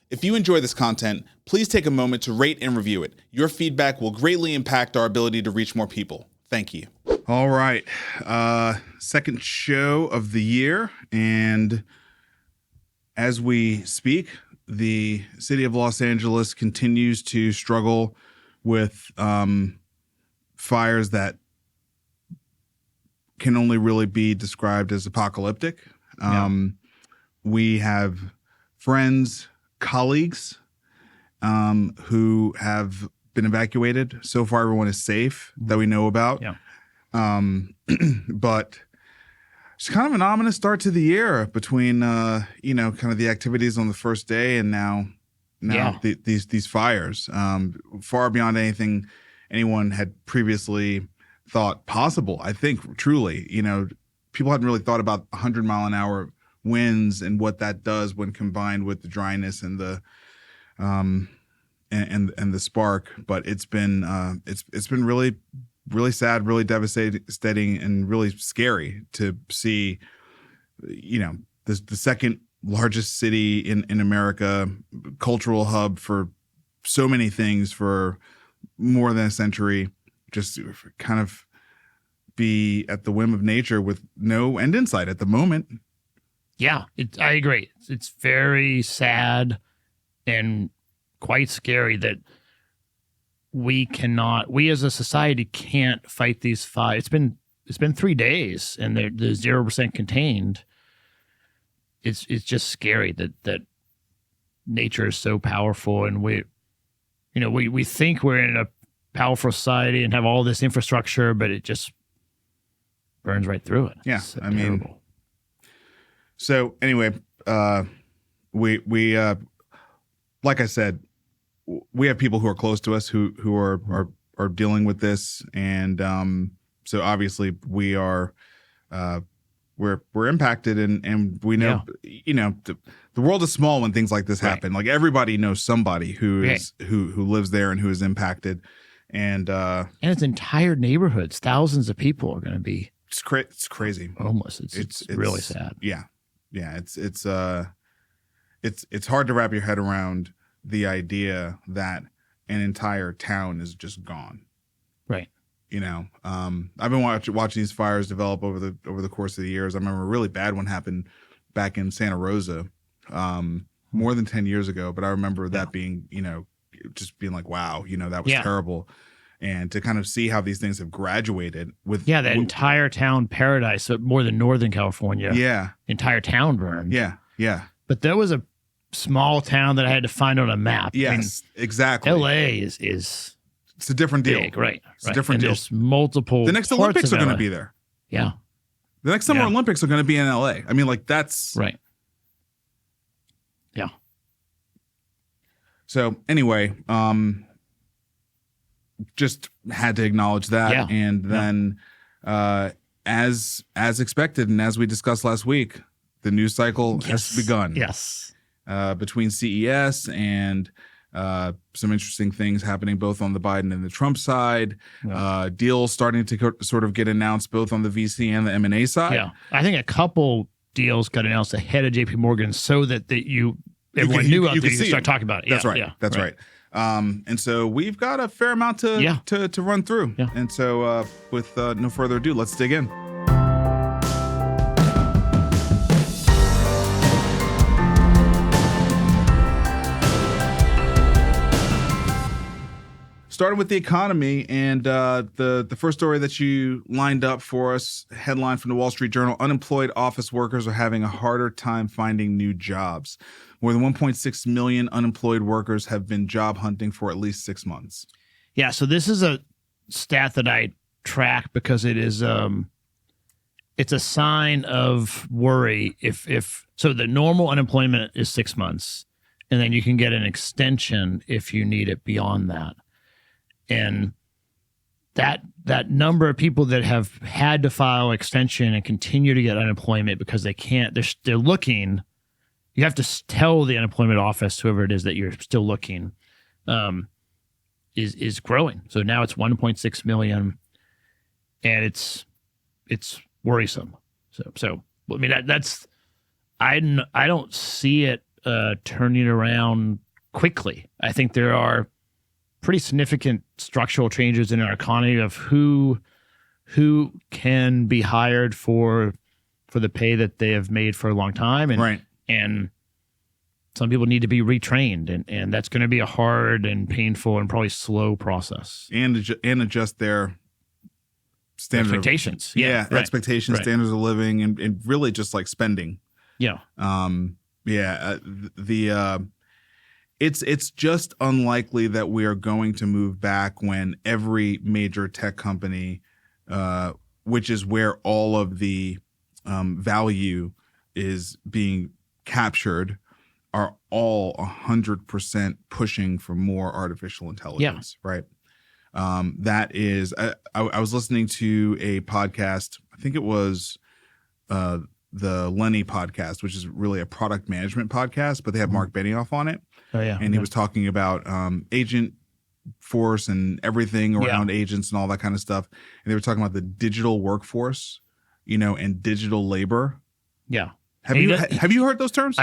If you enjoy this content, please take a moment to rate and review it. Your feedback will greatly impact our ability to reach more people. Thank you. All right. Second show of the year. And as we speak, the city of Los Angeles continues to struggle with fires that can only really be described as apocalyptic. We have friends, colleagues who have been evacuated. So far, everyone is safe that we know about. But it's kind of an ominous start to the year between, kind of the activities on the first day and now these fires, far beyond anything anyone had previously thought possible. I think truly, people hadn't really thought about 100-mile-an-hour winds and what that does when combined with the dryness and the and the spark. But it's been really, really sad, really devastating, and really scary to see, the second largest city in America, cultural hub for so many things for more than a century, just kind of be at the whim of nature with no end in sight at the moment. Yeah, I agree. It's very sad and quite scary that we as a society can't fight these fires. It's been 3 days and they're 0% contained. It's just scary that nature is so powerful, and we think we're in a powerful society and have all this infrastructure, but it just burns right through it. Yeah, it's terrible. So anyway, we like I said, we have people who are close to us who are dealing with this, and so obviously we are we're impacted, and we know the world is small when things like this happen. Like everybody knows somebody who lives there and who is impacted, and it's entire neighborhoods. Thousands of people are going to be. It's crazy. Homeless. It's really sad. Yeah. It's hard to wrap your head around the idea that an entire town is just gone. Right. I've been watching these fires develop over the course of the years. I remember a really bad one happened back in Santa Rosa, more than 10 years ago. But I remember that being, just being like, wow, that was terrible. And to kind of see how these things have graduated with that entire town paradise, more than Northern California. Yeah, entire town burned. Yeah. But there was a small town that I had to find on a map. Yes, exactly. L.A. is it's a different deal, big, right? It's a different deal. There's multiple. The next Olympics are going to be there. Yeah. The next Summer Olympics are going to be in L.A. I mean, like that's right. Yeah. So anyway, just had to acknowledge that, and then as expected, and as we discussed last week, the news cycle has begun. Yes, between CES and some interesting things happening both on the Biden and the Trump side. Deals starting to sort of get announced both on the VC and the M&A side. Yeah, I think a couple deals got announced ahead of JP Morgan so that everyone knew out there. You could start talking about it. That's right. That's right. And so we've got a fair amount to run through. Yeah. And so with no further ado, let's dig in. Starting with the economy, and the first story that you lined up for us, headline from the Wall Street Journal: unemployed office workers are having a harder time finding new jobs. More than 1.6 million unemployed workers have been job hunting for at least 6 months. Yeah, so this is a stat that I track because it is it's a sign of worry. If so, the normal unemployment is 6 months, and then you can get an extension if you need it beyond that. And that number of people that have had to file extension and continue to get unemployment because they can't, they're looking. You have to tell the unemployment office, whoever it is, that you're still looking, is growing. So now it's 1.6 million, and it's worrisome. So I mean that's I don't see it turning around quickly. I think there are pretty significant structural changes in our economy of who can be hired for the pay that they have made for a long time, and Right. and some people need to be retrained, and that's going to be a hard and painful and probably slow process. And adjust their standard Expectations. right. Expectations, Right. standards of living, and really just like spending. Yeah. It's just unlikely that we are going to move back when every major tech company, which is where all of the value is being captured, are all 100% pushing for more artificial intelligence, right? That is, I was listening to a podcast, I think it was the Lenny podcast, which is really a product management podcast, but they have Mark Benioff on it. Oh, yeah. And he was talking about agent force and everything around agents and all that kind of stuff. And they were talking about the digital workforce, and digital labor. Yeah. Have you heard those terms?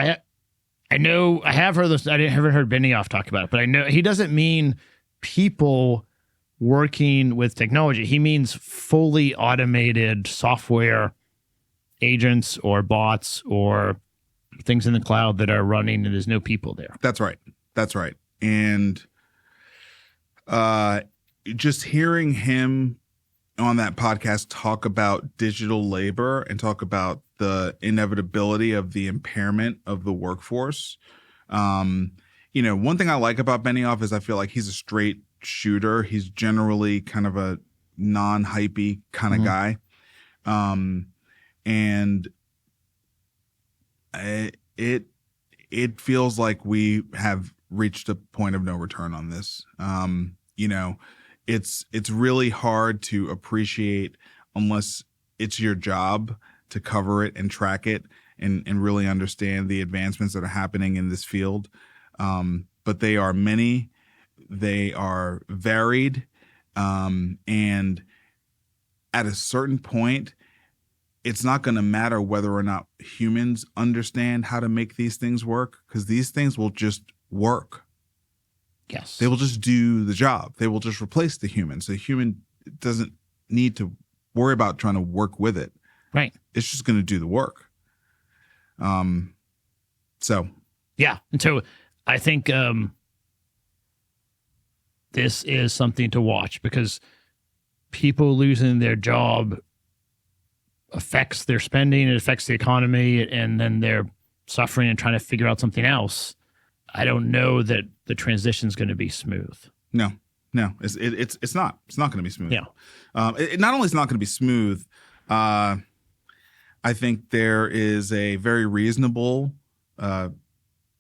I know I have heard this. I haven't heard Benioff talk about it, but I know he doesn't mean people working with technology. He means fully automated software agents or bots or things in the cloud that are running and there's no people there. That's right. And just hearing him on that podcast talk about digital labor and talk about the inevitability of the impairment of the workforce. One thing I like about Benioff is I feel like he's a straight shooter. He's generally kind of a non-hypey kind of guy. And it feels like we have reached a point of no return on this. It's really hard to appreciate unless it's your job to cover it and track it and really understand the advancements that are happening in this field. But they are many, they are varied, and at a certain point, it's not going to matter whether or not humans understand how to make these things work, because these things will just work. Yes. They will just do the job. They will just replace the human. So the human doesn't need to worry about trying to work with it. Right. It's just going to do the work. So. Yeah. And so I think this is something to watch, because people losing their job affects their spending, it affects the economy, and then they're suffering and trying to figure out something else. I don't know that the transition is going to be smooth. No, it's not. It's not going to be smooth. Yeah. It not only is not going to be smooth, I think there is a very reasonable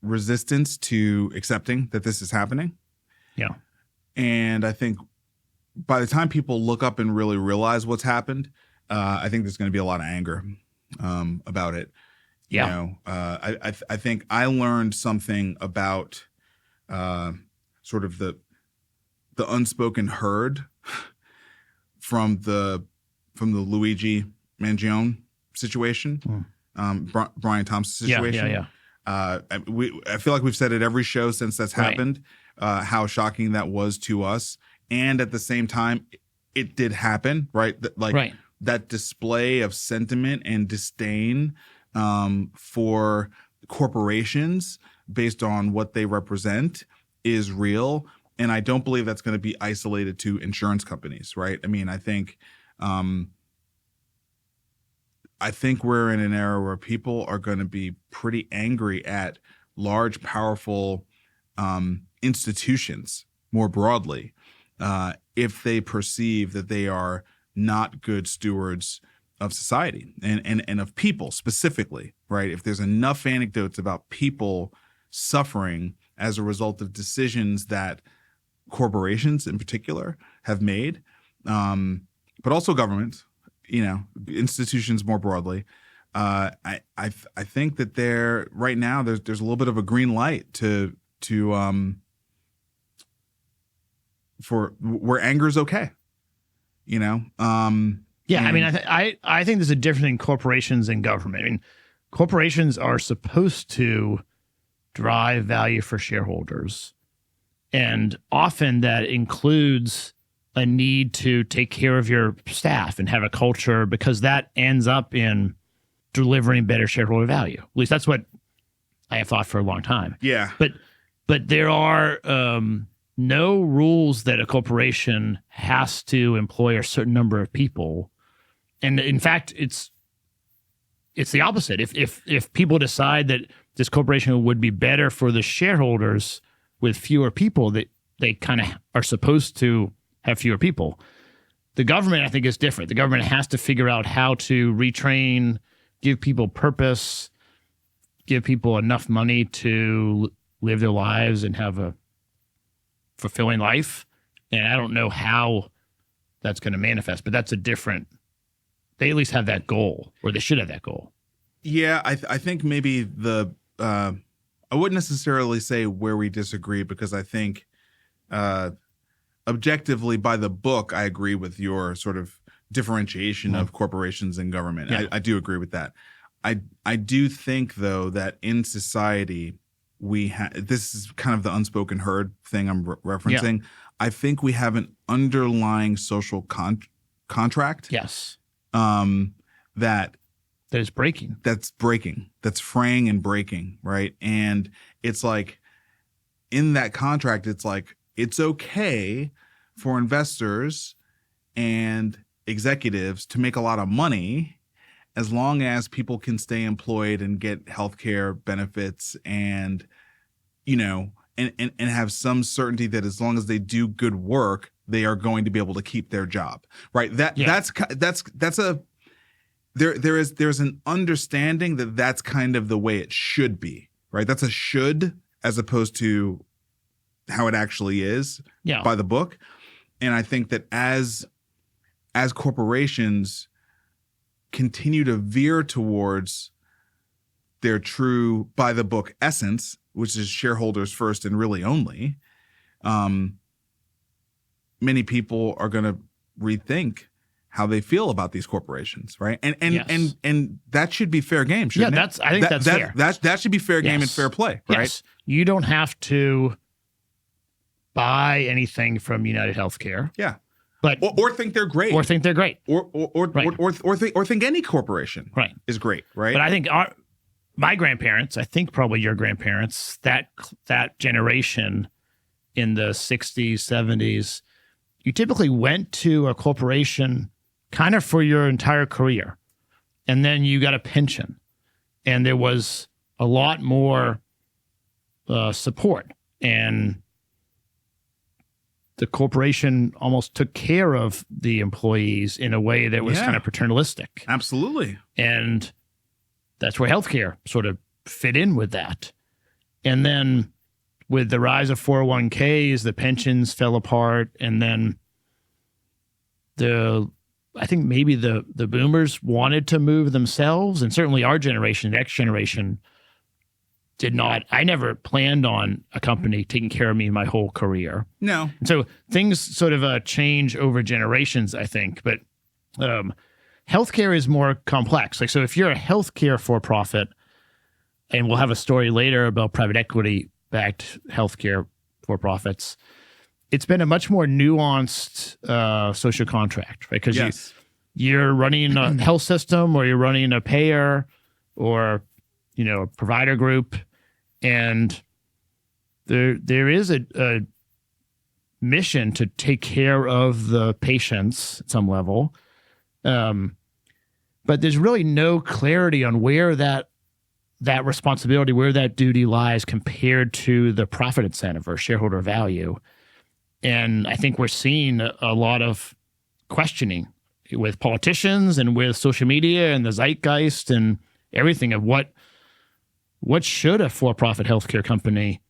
resistance to accepting that this is happening. Yeah. And I think by the time people look up and really realize what's happened, I think there's going to be a lot of anger about it. Yeah. I think I learned something about sort of the unspoken herd from the Luigi Mangione situation, Brian Thompson situation. Yeah. I feel like we've said it every show since that's happened, how shocking that was to us. And at the same time, it did happen, right? That display of sentiment and disdain for corporations based on what they represent is real. And I don't believe that's going to be isolated to insurance companies, right? I mean, I think we're in an era where people are going to be pretty angry at large, powerful institutions more broadly if they perceive that they are not good stewards of society and of people specifically, right? If there's enough anecdotes about people suffering as a result of decisions that corporations in particular have made, but also governments, institutions more broadly, I think that there's a little bit of a green light for where anger is okay. I mean, I think there's a difference in corporations and government. I mean, corporations are supposed to drive value for shareholders. And often that includes a need to take care of your staff and have a culture, because that ends up in delivering better shareholder value. At least that's what I have thought for a long time. Yeah. But there are no rules that a corporation has to employ a certain number of people. And in fact, it's the opposite. If people decide that this corporation would be better for the shareholders with fewer people, that they kind of are supposed to have fewer people. The government, I think, is different. The government has to figure out how to retrain, give people purpose, give people enough money to live their lives and have a fulfilling life. And I don't know how that's going to manifest, but that's a different, they at least have that goal, or they should have that goal. Yeah, I think maybe I wouldn't necessarily say where we disagree, because I think objectively by the book, I agree with your sort of differentiation of corporations and government. Yeah. I do agree with that. I do think, though, that in society, this is kind of the unspoken herd thing I'm referencing. Yeah. I think we have an underlying social contract. Yes. That is breaking. That's breaking. That's fraying and breaking, right? And it's like, in that contract, it's like, it's okay for investors and executives to make a lot of money as long as people can stay employed and get healthcare benefits and, and have some certainty that as long as they do good work, they are going to be able to keep their job, right? There's an understanding that that's kind of the way it should be, right? That's a should as opposed to how it actually is by the book. And I think that as corporations continue to veer towards their true by the book essence, which is shareholders first and really only, many people are going to rethink how they feel about these corporations, right? And that should be fair game, shouldn't it? I think that's fair. That should be fair game and fair play, right? Yes. You don't have to buy anything from United Healthcare. Yeah. But or think they're great. Or think they're great. Or think any corporation is great, right? But I think my grandparents, I think probably your grandparents, that generation in the 60s, 70s, you typically went to a corporation kind of for your entire career. And then you got a pension. And there was a lot more support. And the corporation almost took care of the employees in a way that was kind of paternalistic. Absolutely. And that's where healthcare sort of fit in with that. And then with the rise of 401ks, the pensions fell apart. And then I think maybe the boomers wanted to move themselves. And certainly our generation, the X generation, did not. I never planned on a company taking care of me my whole career. No. And so things sort of change over generations, I think. But healthcare is more complex. Like, so if you're a healthcare for-profit, and we'll have a story later about private equity-backed healthcare for-profits, it's been a much more nuanced social contract, right? Because you're running a health system, or you're running a payer, or a provider group, and there is a mission to take care of the patients at some level, but there's really no clarity on where that responsibility, where that duty lies compared to the profit incentive or shareholder value. And I think we're seeing a lot of questioning with politicians and with social media and the zeitgeist and everything of what should a for-profit healthcare company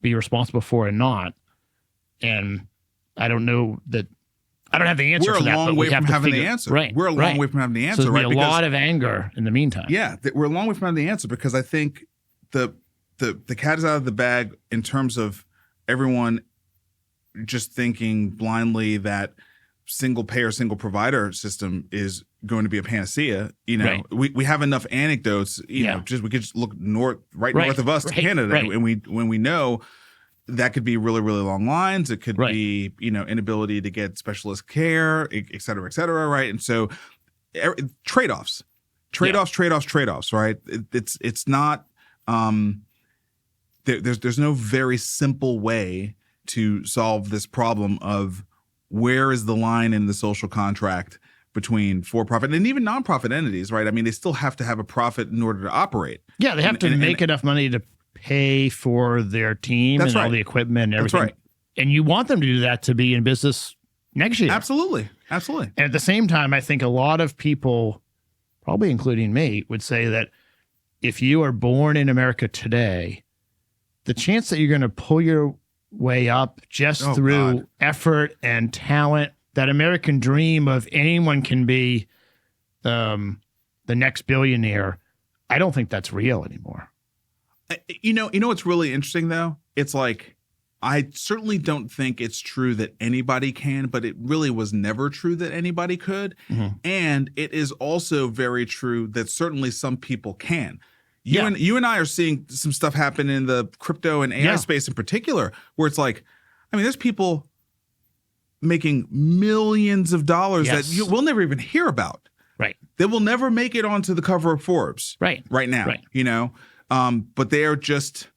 be responsible for and not. And I don't know that I don't have the answer for that. We're a long way from having the answer. Right. We're a long way from having the answer. So there's right? a lot of anger in the meantime. Yeah, we're a long way from having the answer, because I think the cat is out of the bag in terms of everyone just thinking blindly that single payer, single provider system is going to be a panacea. You know, Right. we have enough anecdotes. You know, we could just look north of us to Canada, and we know that could be really, really long lines. It could be, you know, inability to get specialist care, et cetera, right? And so trade-offs, right? It's not there's no very simple way to solve this problem of where is the line in the social contract between for-profit and even nonprofit entities, right? I mean, they still have to have a profit in order to operate. Yeah, they have to make enough money to pay for their team and all the equipment and everything. That's right. And you want them to do that to be in business next year. Absolutely. And at the same time, I think a lot of people, probably including me, would say that if you are born in America today, the chance that you're going to pull your way up just through effort and talent, that American dream of anyone can be the next billionaire, I don't think that's real anymore. You know what's really interesting though? It's like, I certainly don't think it's true that anybody can, but it really was never true that anybody could. Mm-hmm. And it is also very true that certainly some people can. You and I are seeing some stuff happen in the crypto and AI space in particular, where it's like, I mean, there's people making millions of dollars that we'll never even hear about. Right. They will never make it onto the cover of Forbes. Right now. Right. You know? But they are just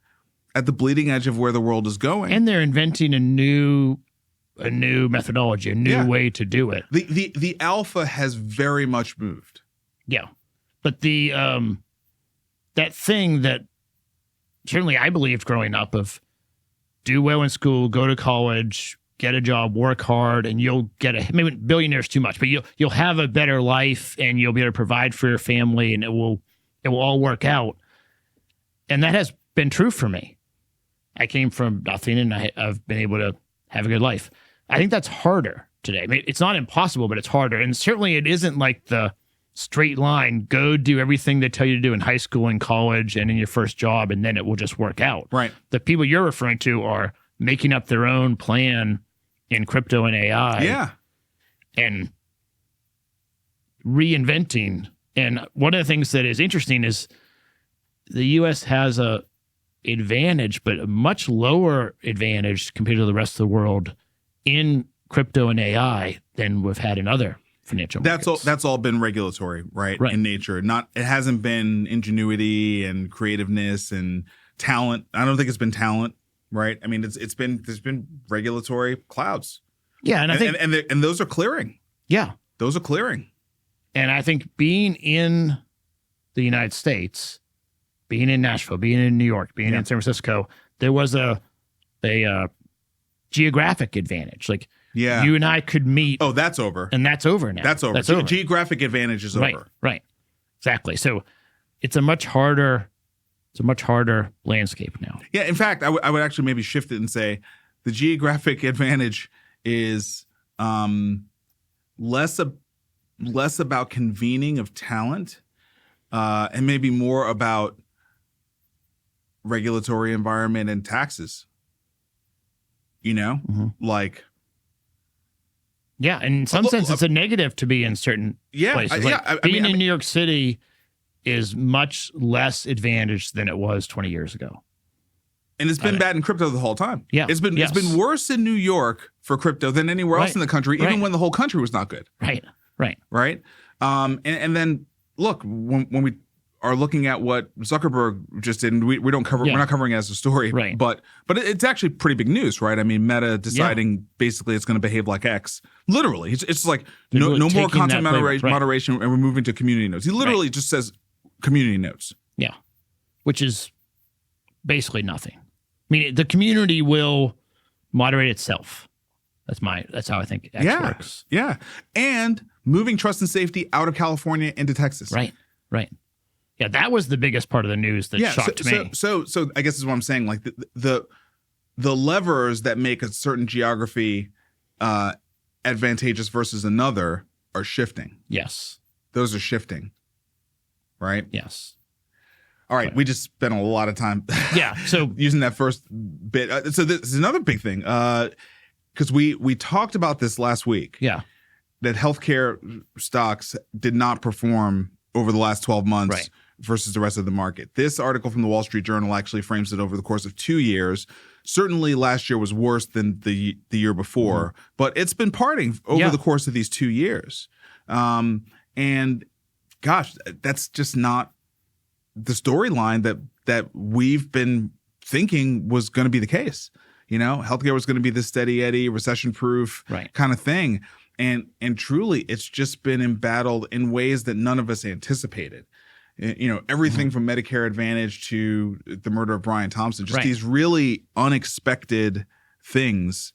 at the bleeding edge of where the world is going. And they're inventing a new methodology, a new way to do it. The alpha has very much moved. Yeah. But the that thing that certainly I believed growing up of do well in school, go to college, get a job, work hard, and you'll get maybe billionaire's too much, but you'll have a better life and you'll be able to provide for your family and it will all work out. And that has been true for me. I came from nothing and I've been able to have a good life. I think that's harder today. I mean, it's not impossible, but it's harder. And certainly it isn't like the straight line, go do everything they tell you to do in high school and college and in your first job, and then it will just work out. Right. The people you're referring to are making up their own plan in crypto and AI. Yeah. And reinventing. And one of the things that is interesting is the U.S. has a advantage, but a much lower advantage compared to the rest of the world in crypto and AI than we've had in other financial markets. That's all been regulatory, right? In nature. It hasn't been ingenuity and creativeness and talent. I don't think it's been talent, right? I mean, there's been regulatory clouds. Yeah, and I think and those are clearing. Yeah, those are clearing. And I think being in the United States, being in Nashville, being in New York, being in San Francisco, there was a geographic advantage. Like you and I could meet. Oh, that's over. And that's over now. That's over. Geographic advantage is over. Right. Exactly. So it's a much harder landscape now. Yeah. In fact, I would actually maybe shift it and say the geographic advantage is less about convening of talent and maybe more about regulatory environment and taxes. You know, like. Yeah, in some sense, it's a negative to be in certain places. Being in New York City is much less advantaged than it was 20 years ago. And it's been bad in crypto the whole time. Yeah, it's been worse in New York for crypto than anywhere else in the country, even when the whole country was not good. Right. And then look, when we are looking at what Zuckerberg just did, and we don't cover, we're not covering it as a story, right? But it's actually pretty big news, right? I mean, Meta deciding basically it's going to behave like X. Literally, it's like no more content moderation, and we're moving to community nodes. He literally just says community nodes. Yeah, which is basically nothing. I mean, the community will moderate itself. That's how I think X works. Yeah, and moving trust and safety out of California into Texas. Right. Yeah, that was the biggest part of the news that shocked me. So I guess is what I'm saying. Like the levers that make a certain geography advantageous versus another are shifting. Yes, those are shifting. Right. Yes. All right. We just spent a lot of time. So using that first bit. So this is another big thing because we talked about this last week. Yeah. healthcare stocks did not perform over the last 12 months Right. versus the rest of the market. This article from the Wall Street Journal actually frames it over the course of 2 years. Certainly last year was worse than the year before, but it's been parting over the course of these 2 years. And gosh, that's just not the storyline that we've been thinking was going to be the case. You know, healthcare was going to be the steady Eddie, recession-proof kind of thing. And truly, it's just been embattled in ways that none of us anticipated. You know, everything from Medicare Advantage to the murder of Brian Thompson, just these really unexpected things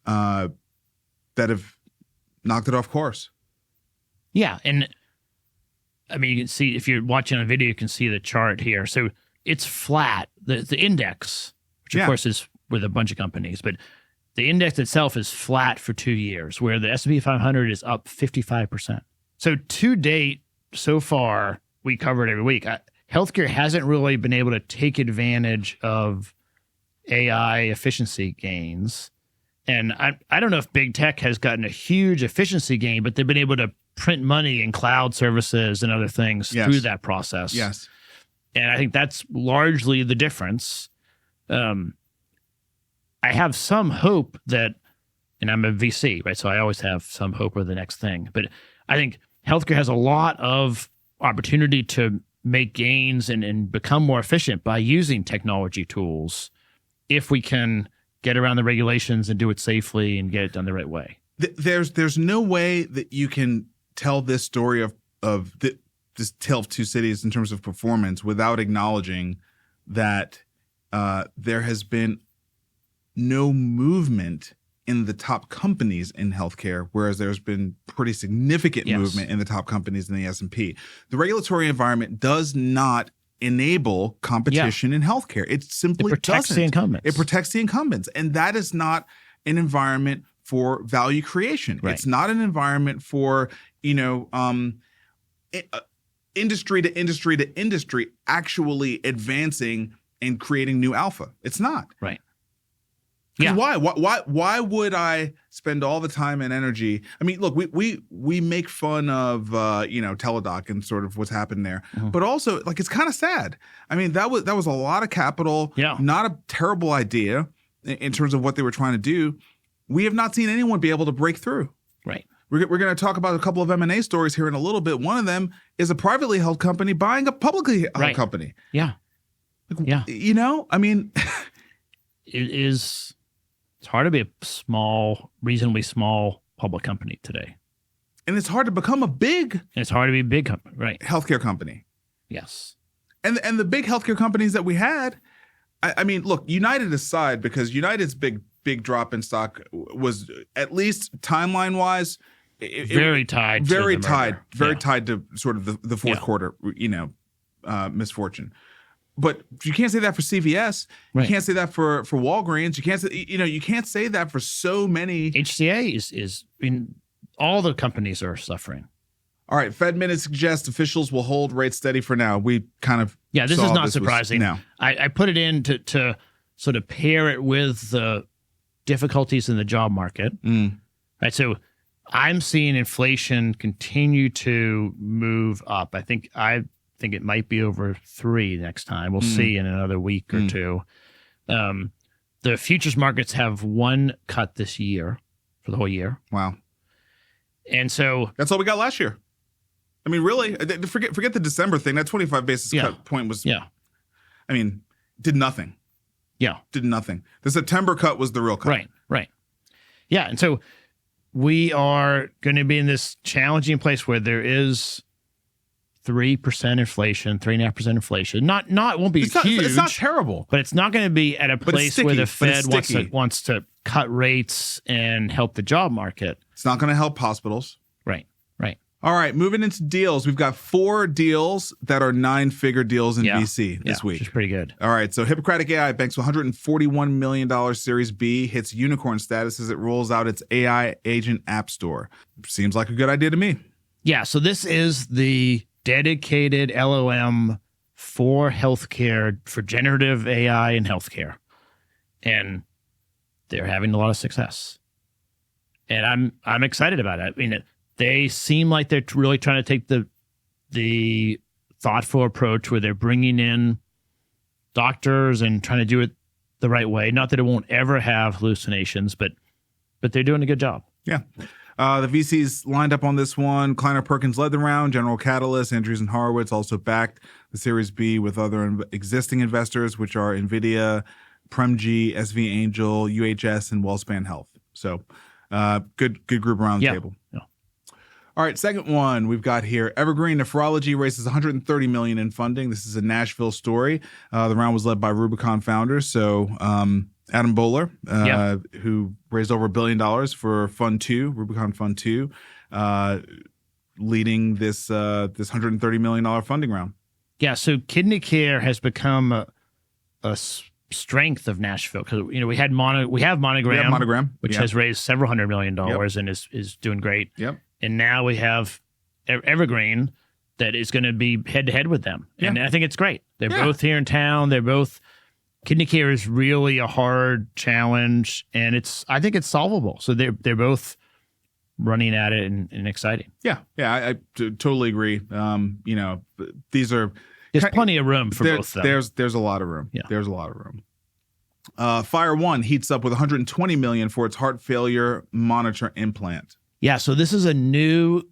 that have knocked it off course. Yeah. And I mean, you can see, if you're watching on video, you can see the chart here. So it's flat. The index, which of course is with a bunch of companies, but the index itself is flat for 2 years, where the S&P 500 is up 55%. So to date, so far, we cover it every week, healthcare hasn't really been able to take advantage of AI efficiency gains. And I don't know if big tech has gotten a huge efficiency gain, but they've been able to print money in cloud services and other things through that process. Yes. And I think that's largely the difference. I have some hope that, and I'm a VC, right? So I always have some hope of the next thing. But I think healthcare has a lot of opportunity to make gains and become more efficient by using technology tools if we can get around the regulations and do it safely and get it done the right way. There's no way that you can tell this story of this tale of two cities in terms of performance without acknowledging that there has been no movement in the top companies in healthcare, whereas there's been pretty significant movement in the top companies in the S&P. The regulatory environment does not enable competition in healthcare. It simply protects doesn't. the incumbents. It protects the incumbents. And that is not an environment for value creation. Right. It's not an environment for, industry to industry to industry actually advancing and creating new alpha. It's not. Right. Yeah. Why would I spend all the time and energy? I mean, look, we make fun of Teladoc and sort of what's happened there, but also like it's kind of sad. I mean, that was a lot of capital. Yeah. Not a terrible idea in terms of what they were trying to do. We have not seen anyone be able to break through. Right. We're going to talk about a couple of M&A stories here in a little bit. One of them is a privately held company buying a publicly held company. Yeah. You know, I mean, it's hard to be a reasonably small public company today. And it's hard to become a big company, right? Healthcare company. Yes. And the big healthcare companies that we had, I mean, look, United aside, because United's big drop in stock was, at least timeline wise, very tied to sort of the fourth quarter, misfortune. But you can't say that for CVS. Right. You can't say that for Walgreens. You can't say that for so many. HCA is all the companies are suffering. All right, Fed minutes suggest officials will hold rates steady for now. We kind of this is not surprising. No. I put it in to sort of pair it with the difficulties in the job market. Right, so I'm seeing inflation continue to move up. I think it might be over 3 next time. We'll see in another week or two. The futures markets have 1 cut this year for the whole year. Wow. And so that's all we got last year. I mean, really, forget the December thing. That 25 basis cut point was, I mean, did nothing. Yeah. Did nothing. The September cut was the real cut. Right. Yeah. And so we are going to be in this challenging place where there is 3% inflation, 3.5% inflation. Not won't be huge. It's not terrible, but it's not going to be at a place where the Fed wants to cut rates and help the job market. It's not going to help hospitals. Right. All right, moving into deals. We've got 4 deals that are 9-figure deals in VC this week. Which is pretty good. All right, so Hippocratic AI banks $141 million Series B, hits unicorn status as it rolls out its AI agent app store. Seems like a good idea to me. Yeah, so this is the dedicated LLM for healthcare, for generative AI in healthcare. And they're having a lot of success. And I'm excited about it. I mean, They seem like they're really trying to take the thoughtful approach where they're bringing in doctors and trying to do it the right way. Not that it won't ever have hallucinations, but they're doing a good job. Yeah. The VCs lined up on this one. Kleiner Perkins led the round. General Catalyst, Andreessen Horowitz also backed the Series B with other existing investors, which are NVIDIA, Premg, SV Angel, UHS, and Wellspan Health. So good group around the table. Yeah. All right, second one we've got here. Evergreen Nephrology raises $130 million in funding. This is a Nashville story. The round was led by Rubicon founders. So Adam Bowler, who raised over $1 billion for Fund 2, Rubicon Fund 2, leading this $130 million funding round. Yeah, so kidney care has become a strength of Nashville because we have Monogram, which has raised several $100 million and is doing great. Yep. And now we have Evergreen that is going to be head to head with them, and I think it's great. They're both here in town. They're both kidney care is really a hard challenge, and I think it's solvable. So they're both running at it and exciting. Yeah, I totally agree. These are there's plenty of room for both of them. There's a lot of room. Yeah. There's a lot of room. Fire One heats up with $120 million for its heart failure monitor implant. Yeah, so this is a new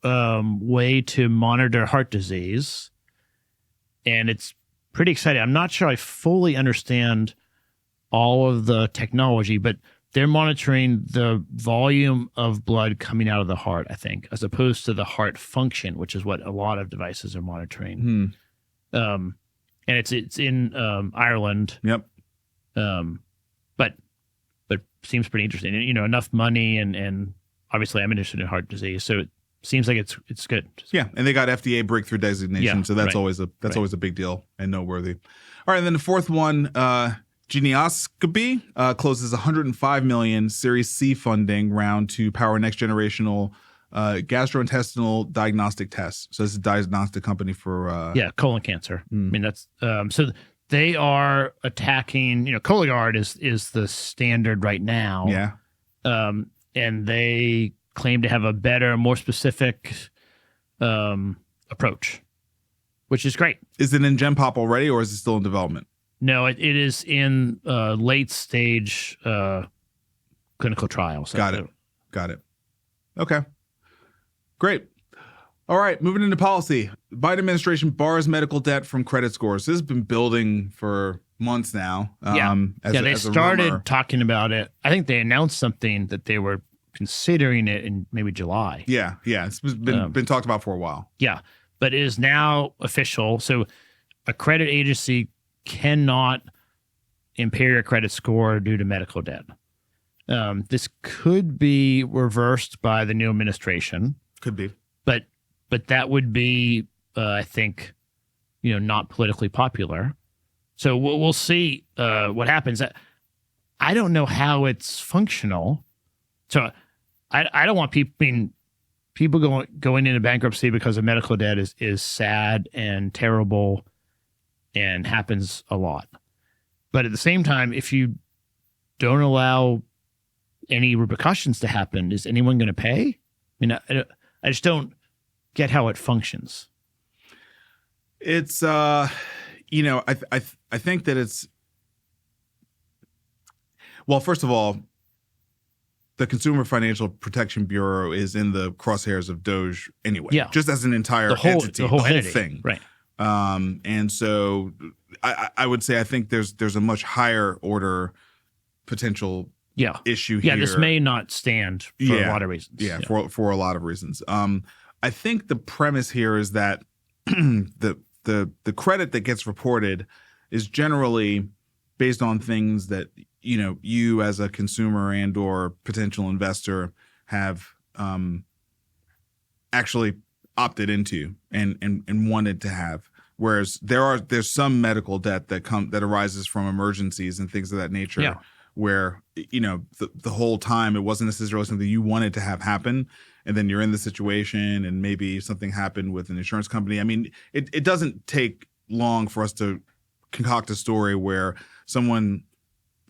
way to monitor heart disease, and it's pretty exciting. I'm not sure I fully understand all of the technology, but they're monitoring the volume of blood coming out of the heart, I think, as opposed to the heart function, which is what a lot of devices are monitoring. And it's in Ireland. Yep. But seems pretty interesting. Enough money and obviously I'm interested in heart disease, so it seems like it's good. Yeah, and they got FDA breakthrough designation, so that's always a big deal and noteworthy. All right, and then the fourth one, Geneoscopy closes $105 million Series C funding round to power next generational gastrointestinal diagnostic tests. So this is a diagnostic company for colon cancer. I mean that's so they are attacking. Cologuard is the standard right now. Yeah. And they claim to have a better, more specific approach, which is great. Is it in GenPop already, or is it still in development? No, it is in late stage clinical trials. Got it. Okay. Great. All right, moving into policy. Biden administration bars medical debt from credit scores. This has been building for months now. They started talking about it. I think they announced something that they were considering it in maybe July. Yeah. It's been talked about for a while. Yeah, but it is now official. So a credit agency cannot impair your credit score due to medical debt. This could be reversed by the new administration. Could be. But that would be, I think, not politically popular. So we'll see what happens. I don't know how it's functional. So I don't want people going into bankruptcy because of medical debt is sad and terrible and happens a lot. But at the same time, if you don't allow any repercussions to happen, is anyone going to pay? I mean, I just don't get how it functions. It's I think that it's, well, first of all, the Consumer Financial Protection Bureau is in the crosshairs of DOJ anyway. Yeah. Just as an entire entity, the whole thing. Right. And so I would say I think there's a much higher order potential issue here. Yeah, this may not stand for a lot of reasons. Yeah, for a lot of reasons. I think the premise here is that the credit that gets reported is generally based on things that you as a consumer and or potential investor have actually opted into and wanted to have. Whereas there's some medical debt that arises from emergencies and things of that nature, where the whole time it wasn't necessarily something you wanted to have happen, and then you're in the situation and maybe something happened with an insurance company. I mean, it doesn't take long for us to concoct a story where someone,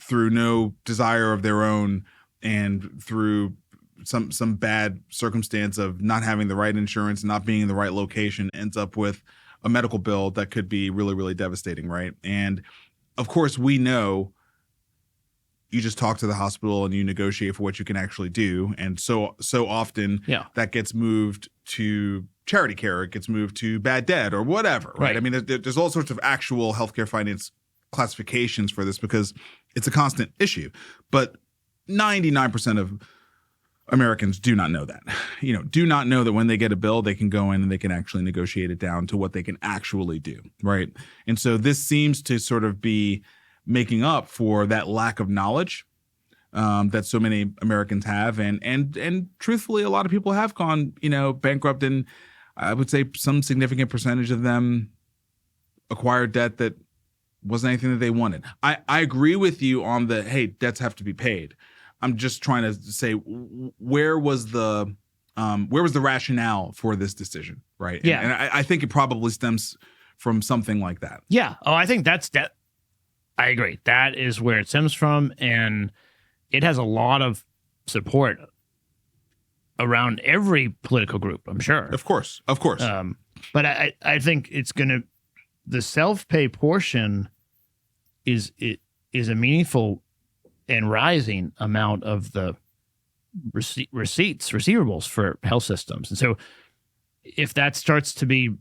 through no desire of their own and through some bad circumstance of not having the right insurance, not being in the right location, ends up with a medical bill that could be really, really devastating, right? And of course, we know you just talk to the hospital and you negotiate for what you can actually do. And so often that gets moved to charity care, it gets moved to bad debt or whatever, right? I mean, there's all sorts of actual healthcare finance classifications for this because it's a constant issue. But 99% of Americans do not know that, do not know that when they get a bill, they can go in and they can actually negotiate it down to what they can actually do, right? And so this seems to sort of be making up for that lack of knowledge that so many Americans have, and truthfully, a lot of people have gone, bankrupt, and I would say some significant percentage of them acquired debt that wasn't anything that they wanted. I agree with you on the, hey, debts have to be paid. I'm just trying to say where was the rationale for this decision, right? Yeah, and I think it probably stems from something like that. Yeah. Oh, I think that's that. I agree. That is where it stems from, and it has a lot of support around every political group, I'm sure. Of course. But I think it's going to, the self-pay portion is a meaningful and rising amount of the receivables for health systems. And so if that starts to be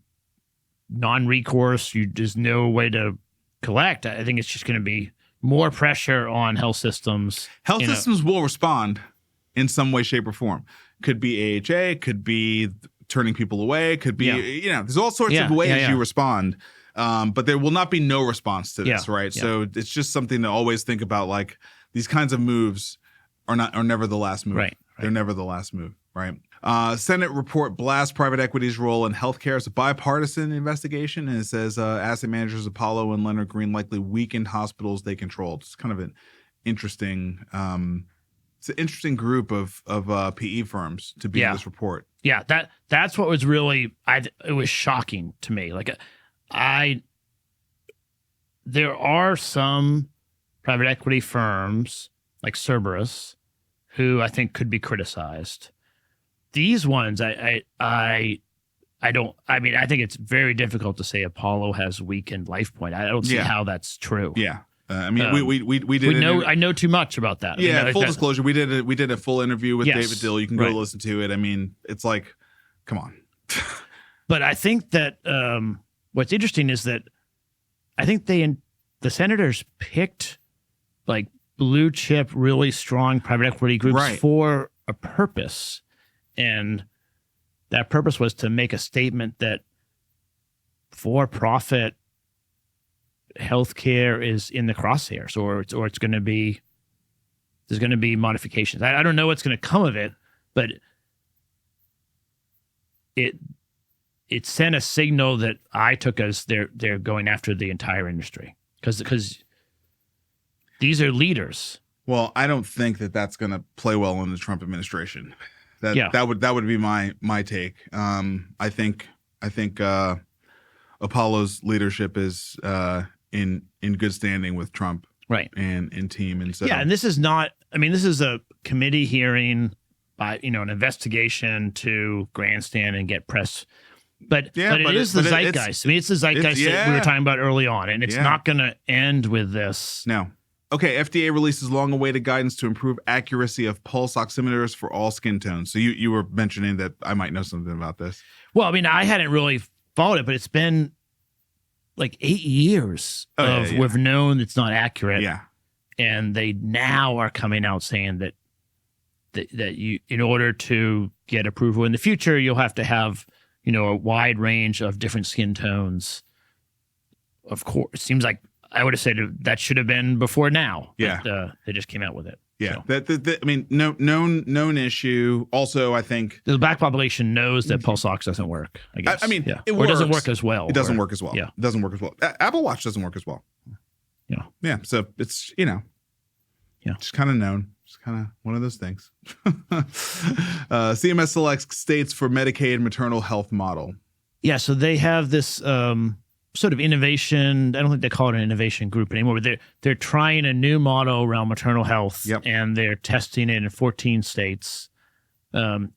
non-recourse, there's no way to collect, I think it's just going to be more pressure on health systems. Health systems will respond in some way, shape, or form. Could be AHA, could be turning people away, could be, there's all sorts of ways you respond. But there will not be no response to this, right? Yeah. So it's just something to always think about, like these kinds of moves are never the last move. Right. They're never the last move, right? Senate report blasts private equity's role in healthcare. It's a bipartisan investigation, and it says asset managers Apollo and Leonard Green likely weakened hospitals they controlled. It's kind of an interesting, it's an interesting group of PE firms to be in this report. Yeah, that's what was really, it was shocking to me. Like, there are some private equity firms like Cerberus who I think could be criticized. These ones, I think it's very difficult to say Apollo has weakened LifePoint. I don't see how that's true. Yeah. We did. I know too much about that. Yeah, full disclosure, we did a full interview with David Dill. You can go listen to it. I mean, it's like, come on. But I think that what's interesting is that I think the senators picked like blue chip, really strong private equity groups for a purpose, and that purpose was to make a statement that for-profit healthcare is in the crosshairs, or it's going to be, there's going to be modifications. I don't know what's going to come of it, but it sent a signal that I took as they're going after the entire industry because these are leaders. Well, I don't think that that's going to play well in the Trump administration. That would be my take. I think Apollo's leadership is in good standing with Trump, right, and team, and so and this is not. I mean, this is a committee hearing, by an investigation to grandstand and get press. But it is the zeitgeist. It's the zeitgeist that we were talking about early on, and it's not going to end with this. No. Okay, FDA releases long-awaited guidance to improve accuracy of pulse oximeters for all skin tones. So you were mentioning that I might know something about this. Well, I mean, I hadn't really followed it, but it's been like 8 years we've known it's not accurate. Yeah. And they now are coming out saying that you, in order to get approval in the future, you'll have to have, a wide range of different skin tones. Of course, it seems like I would have said that should have been before now. Yeah. But, they just came out with it. Yeah. So. Known issue. Also, I think the black population knows that pulse ox doesn't work, I guess. It or works. Doesn't work as well. It doesn't work as well. Yeah. It doesn't work as well. Apple Watch doesn't work as well. Yeah. Yeah. So it's, just kind of known. Just kind of one of those things. CMS selects states for Medicaid maternal health model. Yeah. So they have this sort of innovation. I don't think they call it an innovation group anymore, but they're trying a new model around maternal health, and they're testing it in 14 states.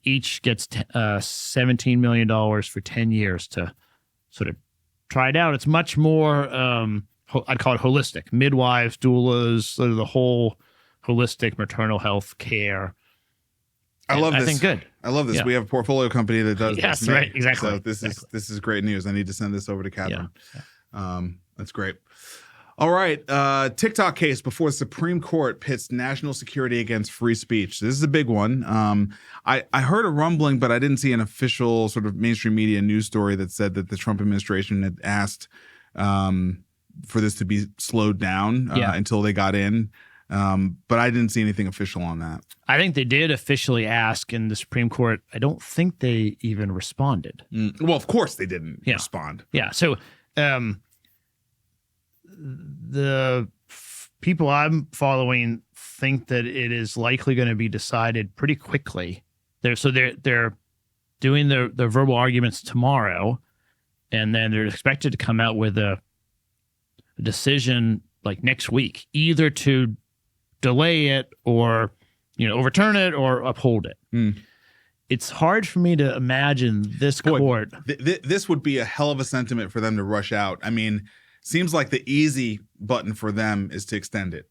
Each gets $17 million for 10 years to sort of try it out. It's much more, I'd call it holistic. Midwives, doulas, sort of the whole holistic maternal health care. I love this. I think good. I love this. Yeah. We have a portfolio company that does Yes, this. right, exactly. So this is great news. I need to send this over to Catherine. Yeah. That's great. All right. TikTok case before the Supreme Court pits national security against free speech. This is a big one. I heard a rumbling, but I didn't see an official sort of mainstream media news story that said that the Trump administration had asked for this to be slowed down until they got in. But I didn't see anything official on that. I think they did officially ask in the Supreme Court. I don't think they even responded. Well, of course they didn't respond. Yeah. So the people I'm following think that it is likely going to be decided pretty quickly. They're doing the verbal arguments tomorrow, and then they're expected to come out with a decision like next week, either to delay it or overturn it or uphold it. It's hard for me to imagine this court. This would be a hell of a sentiment for them to rush out. I mean, seems like the easy button for them is to extend it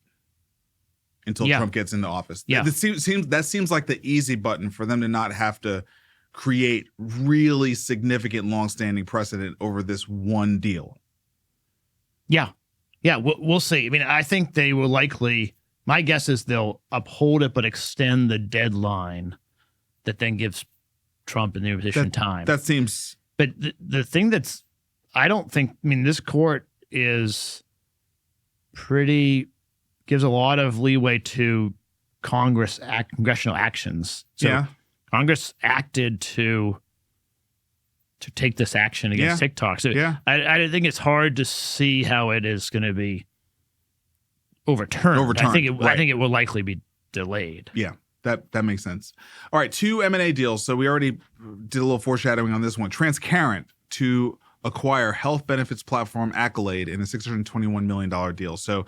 until Trump gets into office. Yeah. That seems like the easy button for them to not have to create really significant longstanding precedent over this one deal. Yeah. Yeah. We'll see. I mean, I think they will likely, my guess is they'll uphold it, but extend the deadline that then gives Trump and the opposition time. That seems. But the thing this court is gives a lot of leeway to congressional actions. So Congress acted to take this action against TikTok. So I think it's hard to see how it is going to be overturned. I think it will likely be delayed. Yeah. That makes sense. All right, 2 M&A deals. So we already did a little foreshadowing on this one. Transcarent to acquire health benefits platform Accolade in a $621 million deal. So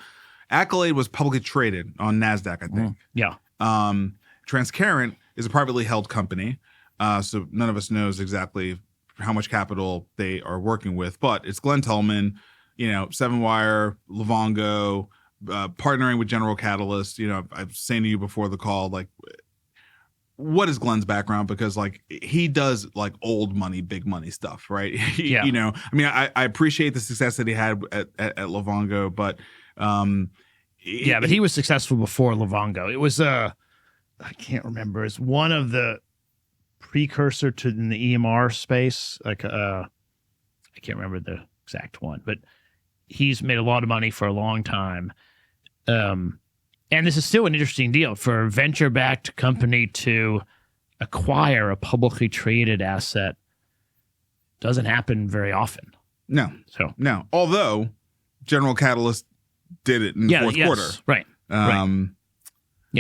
Accolade was publicly traded on NASDAQ, I think. Yeah. Transcarent is a privately held company. So none of us knows exactly how much capital they are working with. But it's Glenn Tullman, Seven Wire, Livongo, partnering with General Catalyst. I was saying to you before the call, like, what is Glenn's background? Because like he does like old money, big money stuff, right? I appreciate the success that he had at Livongo, but but he was successful before Livongo. It was I can't remember. It's one of the precursor to in the EMR space. Like I can't remember the exact one, but he's made a lot of money for a long time. And this is still an interesting deal for a venture-backed company to acquire a publicly traded asset. Doesn't happen very often. No. Although General Catalyst did it in the fourth quarter. Right. Right.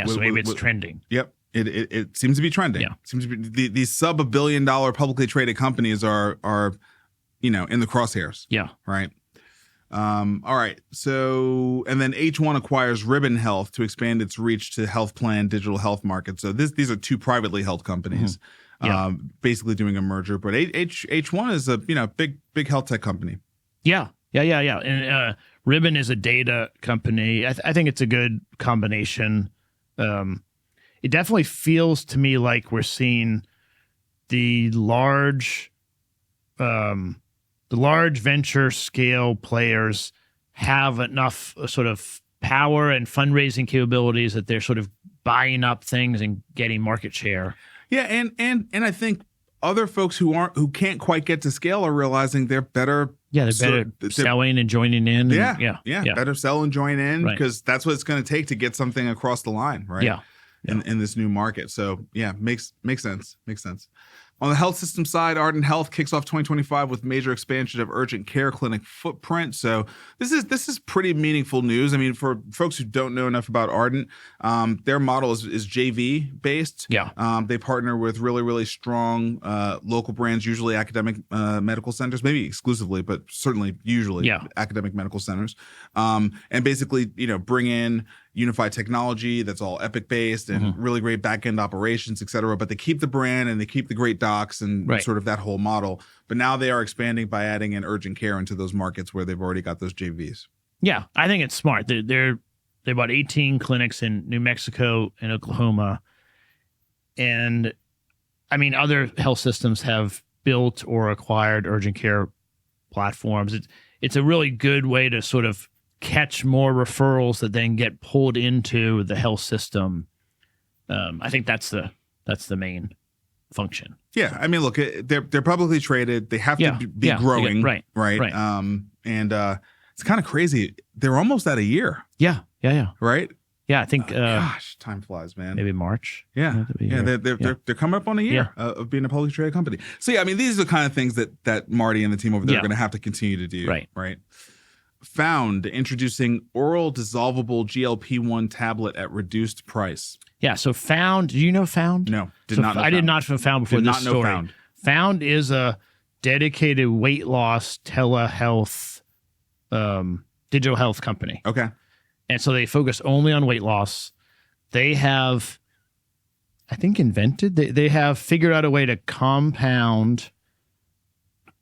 So maybe it's trending. Yep. It seems to be trending. Yeah. Seems to be these sub $1 billion publicly traded companies are in the crosshairs. Yeah. Right. All right. So, and then H1 acquires Ribbon Health to expand its reach to health plan digital health markets. So these are 2 privately held companies, basically doing a merger. But H1 is a big health tech company. Yeah. And Ribbon is a data company. I think it's a good combination. It definitely feels to me like we're seeing the large venture scale players have enough sort of power and fundraising capabilities that they're sort of buying up things and getting market share. Yeah, and I think other folks who can't quite get to scale are realizing they're better. Yeah, they're better selling and joining in. Better sell and join in because that's what it's going to take to get something across the line, right? Yeah. In this new market. So makes sense. On the health system side, Ardent Health kicks off 2025 with major expansion of urgent care clinic footprint. So this is pretty meaningful news. I mean, for folks who don't know enough about Ardent, their model is JV based. Yeah. They partner with really, really strong local brands, usually academic medical centers, maybe exclusively, but certainly usually academic medical centers. And basically, bring in unified technology that's all Epic based and really great back end operations, et cetera. But they keep the brand and they keep the great docs and sort of that whole model. But now they are expanding by adding in urgent care into those markets where they've already got those JVs. Yeah, I think it's smart. They bought 18 clinics in New Mexico and Oklahoma. And I mean, other health systems have built or acquired urgent care platforms. It's a really good way to sort of catch more referrals that then get pulled into the health system. I think that's the main function. Yeah, I mean, look, they're publicly traded. They have to be growing, right? And it's kind of crazy. They're almost at a year. Yeah. Right? Yeah, I think. Gosh, time flies, man. Maybe March. Yeah, they're coming up on a year of being a publicly traded company. So yeah, I mean, these are the kind of things that Marty and the team over there are going to have to continue to do. Right. Found introducing oral dissolvable GLP-1 tablet at reduced price. Yeah. So Found. Do you know Found? No, did not know I did not know Found before this story. Found. Found is a dedicated weight loss telehealth, digital health company. Okay. And so they focus only on weight loss. They have, I think, they have figured out a way to compound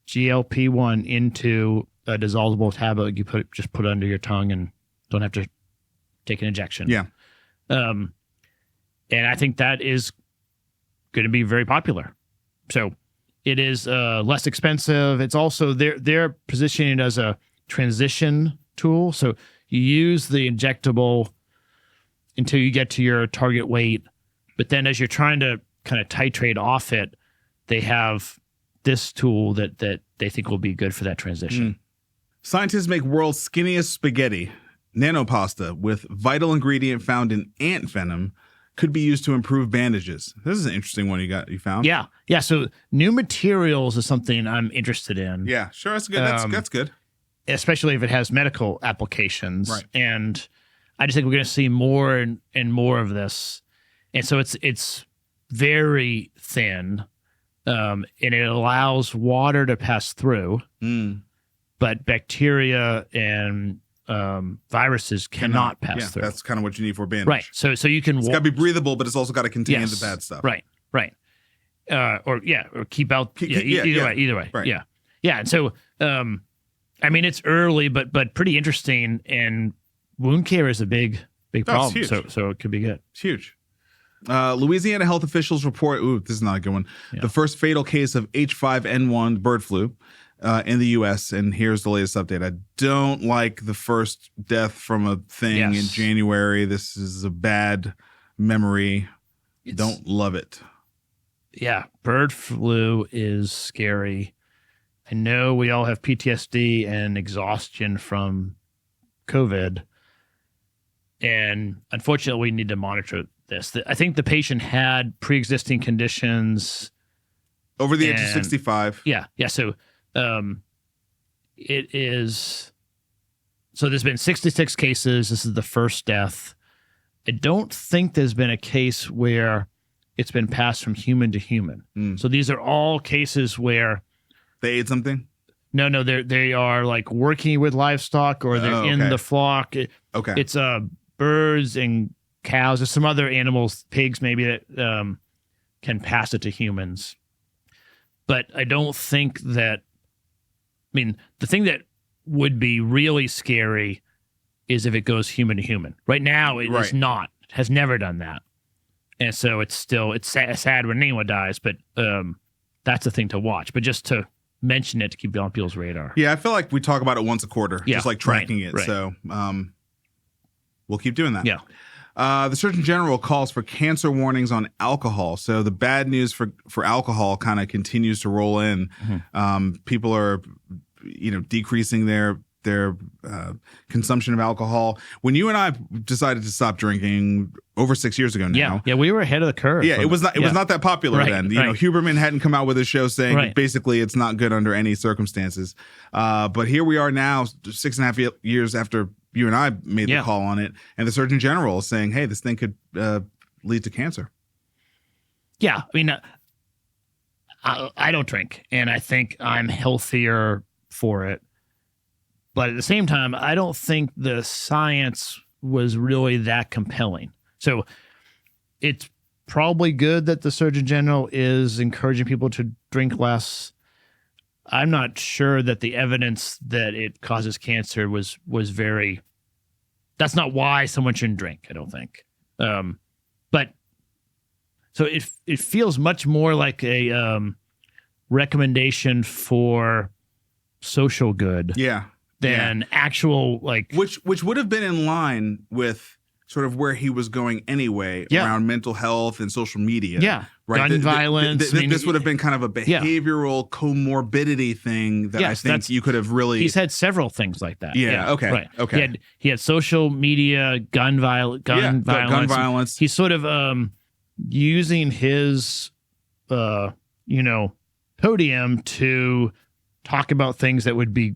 GLP-1 into a dissolvable tablet. You just put it under your tongue and don't have to take an injection. Yeah. And I think that is going to be very popular. So it is less expensive. It's also, they're positioning it as a transition tool. So you use the injectable until you get to your target weight. But then as you're trying to kind of titrate off it, they have this tool that they think will be good for that transition. Scientists make world's skinniest spaghetti. Nanopasta with vital ingredient found in ant venom could be used to improve bandages. This is an interesting one you found. Yeah. So new materials is something I'm interested in. Yeah, sure. That's good. That's good. Especially if it has medical applications. Right. And I just think we're going to see more and more of this. And so it's very thin, and it allows water to pass through, but bacteria and viruses cannot pass through. That's kind of what you need for a bandage. Right. So you can... It's got to be breathable, but it's also got to contain the bad stuff. Right. Or keep out... Either way. Right. Yeah. And so... I mean, it's early, but pretty interesting, and wound care is a big problem. It's huge. So it could be good. It's huge. Louisiana health officials report, this is not a good one, the first fatal case of H5N1 bird flu in the U.S., and here's the latest update. I don't like the first death from a thing in January. This is a bad memory. Don't love it. Yeah, bird flu is scary. I know we all have PTSD and exhaustion from COVID, and unfortunately, we need to monitor this. I think the patient had pre-existing conditions. Over the age of 65. Yeah. So it is... So there's been 66 cases. This is the first death. I don't think there's been a case where it's been passed from human to human. So these are all cases where... They ate something? No, they are like working with livestock, or they're in the flock. It's birds and cows. There's some other animals, pigs maybe, that can pass it to humans. But I don't think that... I mean, the thing that would be really scary is if it goes human to human. Right now, it is not. It has never done that. And so it's sad when anyone dies, but that's the thing to watch. But just to mention it to keep it on people's radar. Yeah, I feel like we talk about it once a quarter, just like tracking it. Right. So we'll keep doing that. Yeah. The Surgeon General calls for cancer warnings on alcohol. So the bad news for alcohol kind of continues to roll in. People are, decreasing their consumption of alcohol. When you and I decided to stop drinking over 6 years ago now. Yeah, we were ahead of the curve. Yeah, it was not that popular then. Huberman hadn't come out with a show saying basically it's not good under any circumstances. But here we are now, 6.5 years after you and I made the call on it, and the Surgeon General is saying, hey, this thing could lead to cancer. Yeah, I mean, I don't drink, and I think I'm healthier for it. But at the same time, I don't think the science was really that compelling. So it's probably good that the Surgeon General is encouraging people to drink less. I'm not sure that the evidence that it causes cancer was very. That's not why someone shouldn't drink, I don't think. But so it feels much more like a recommendation for social good, than actual like which would have been in line with sort of where he was going anyway, around mental health and social media. Right. Gun violence. This would have been kind of a behavioral comorbidity thing that I think you could have really. He's had several things like that. Okay. Right. Okay. He had social media, gun violence. Gun violence. He's sort of using his, podium to talk about things that would be